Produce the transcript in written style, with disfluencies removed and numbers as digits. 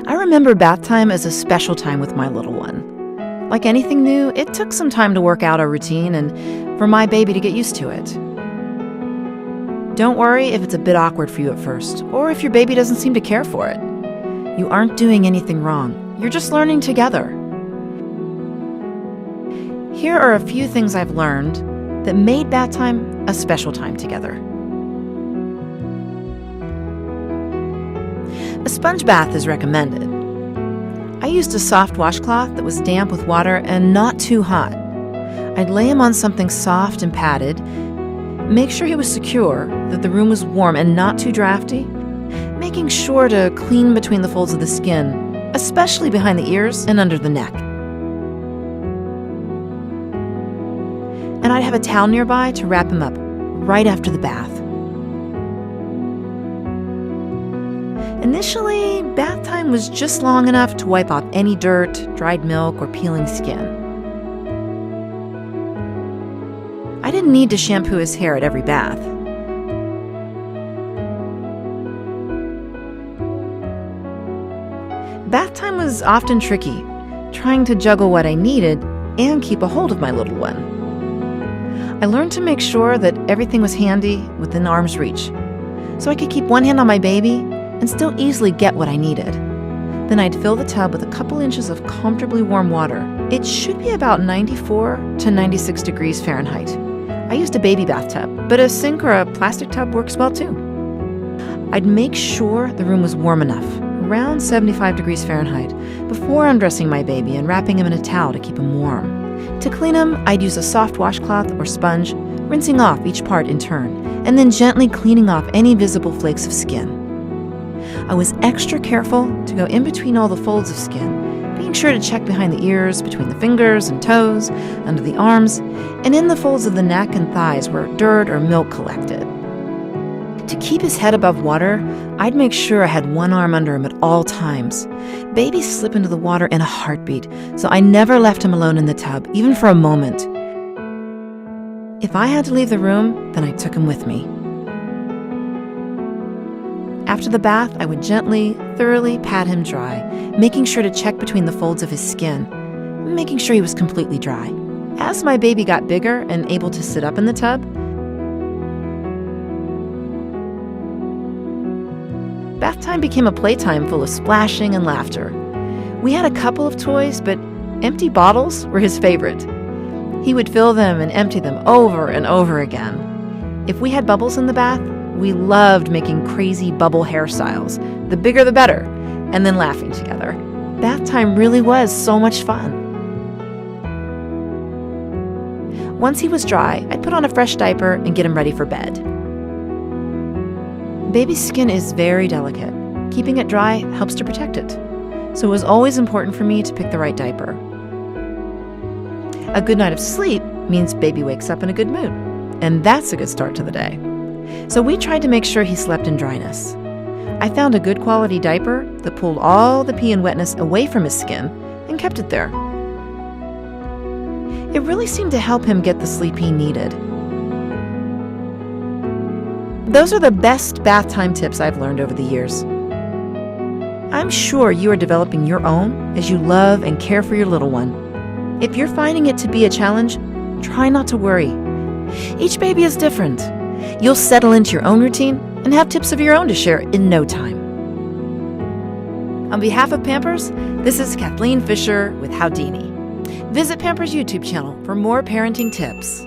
I remember bath time as a special time with my little one. Like anything new, it took some time to work out our routine and for my baby to get used to it. Don't worry if it's a bit awkward for you at first, or if your baby doesn't seem to care for it. You aren't doing anything wrong. You're just learning together. Here are a few things I've learned that made bath time a special time together. A sponge bath is recommended. I used a soft washcloth that was damp with water and not too hot. I'd lay him on something soft and padded, make sure he was secure, that the room was warm and not too drafty, making sure to clean between the folds of the skin, especially behind the ears and under the neck. And I'd have a towel nearby to wrap him up right after the bath. Initially, bath time was just long enough to wipe off any dirt, dried milk, or peeling skin. I didn't need to shampoo his hair at every bath. Bath time was often tricky, trying to juggle what I needed and keep a hold of my little one. I learned to make sure that everything was handy within arm's reach, so I could keep one hand on my baby and still easily get what I needed. Then I'd fill the tub with a couple inches of comfortably warm water. It should be about 94 to 96 degrees Fahrenheit. I used a baby bathtub, but a sink or a plastic tub works well too. I'd make sure the room was warm enough, around 75 degrees Fahrenheit, before undressing my baby and wrapping him in a towel to keep him warm. To clean him, I'd use a soft washcloth or sponge, rinsing off each part in turn, and then gently cleaning off any visible flakes of skin. I was extra careful to go in between all the folds of skin, being sure to check behind the ears, between the fingers and toes, under the arms, and in the folds of the neck and thighs where dirt or milk collected. To keep his head above water, I'd make sure I had one arm under him at all times. Babies slip into the water in a heartbeat, so I never left him alone in the tub, even for a moment. If I had to leave the room, then I took him with me. After the bath, I would gently, thoroughly pat him dry, making sure to check between the folds of his skin, making sure he was completely dry. As my baby got bigger and able to sit up in the tub, bath time became a playtime full of splashing and laughter. We had a couple of toys, but empty bottles were his favorite. He would fill them and empty them over and over again. If we had bubbles in the bath, we loved making crazy bubble hairstyles, the bigger the better, and then laughing together. Bath time really was so much fun. Once he was dry, I'd put on a fresh diaper and get him ready for bed. Baby's skin is very delicate. Keeping it dry helps to protect it, so it was always important for me to pick the right diaper. A good night of sleep means baby wakes up in a good mood, and that's a good start to the day. So we tried to make sure he slept in dryness. I found a good quality diaper that pulled all the pee and wetness away from his skin and kept it there. It really seemed to help him get the sleep he needed. Those are the best bath time tips I've learned over the years. I'm sure you are developing your own as you love and care for your little one. If you're finding it to be a challenge, try not to worry. Each baby is different. You'll settle into your own routine and have tips of your own to share in no time. On behalf of Pampers, this is Kathleen Fisher with Howdini. Visit Pampers' YouTube channel for more parenting tips.